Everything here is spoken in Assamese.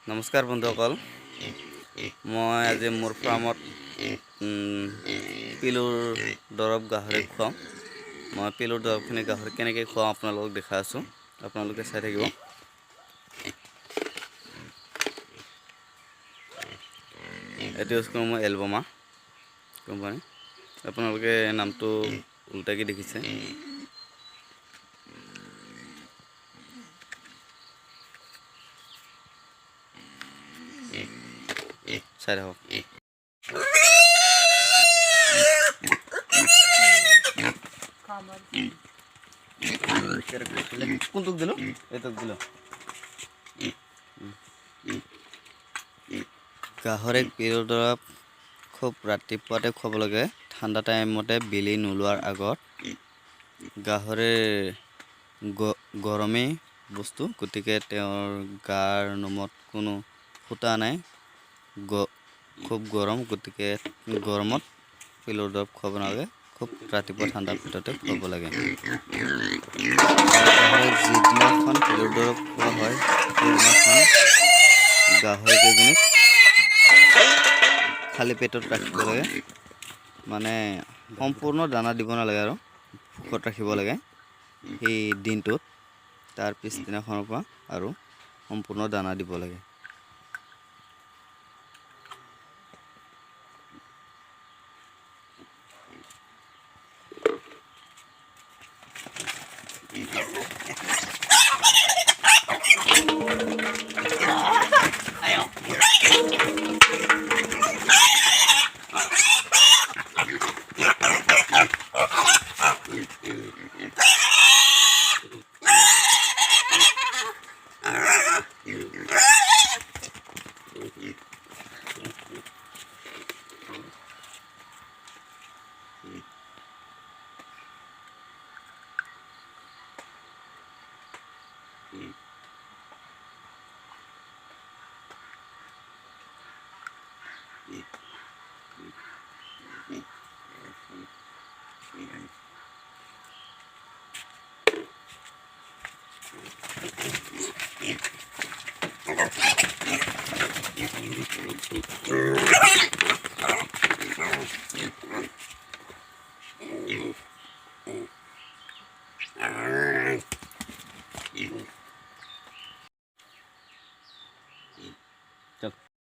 নমস্কাৰ বন্ধুসকল, মই আজি মোৰ ফাৰ্মত পিলুৰ দৰৱ গাহৰি খুৱাওঁ। মই পিলুৰ দৰৱখিনি গাহৰি কেনেকৈ খুৱাওঁ আপোনালোকক দেখাই আছোঁ, আপোনালোকে চাই থাকিব। এইটো ইউজ কৰোঁ মই এলবমা কোম্পানী। আপোনালোকে নামটো উল্টাকৈ দেখিছে। চাই থাকক। কোনটোক দিলোঁ? এইটোক দিলোঁ। গাহৰিক পিলুৰ দৰৱ খুব ৰাতিপুৱাতে খুৱাব লাগে, ঠাণ্ডা টাইমতে বেলি নোলোৱাৰ আগত। গাহৰিৰ গৰমেই বস্তু, গতিকে তেওঁৰ গাৰ নোমত কোনো ফুটা নাই, খুব গৰম, গতিকে গৰমত পিলুৰ দৰৱ খুৱাব নালাগে। খুব ৰাতিপুৱা ঠাণ্ডাৰ ভিতৰতে খুৱাব লাগে। গাহৰিক যিদিনাখন পিলুৰ দৰৱ খোৱা হয় সেইদিনাখন গাহৰিকেইজনীক খালী পেটত ৰাখিব লাগে, মানে সম্পূৰ্ণ দানা দিব নালাগে আৰু ভোকত ৰাখিব লাগে সেই দিনটোত। তাৰ পিছদিনাখনৰ পৰা আৰু সম্পূৰ্ণ দানা দিব লাগে।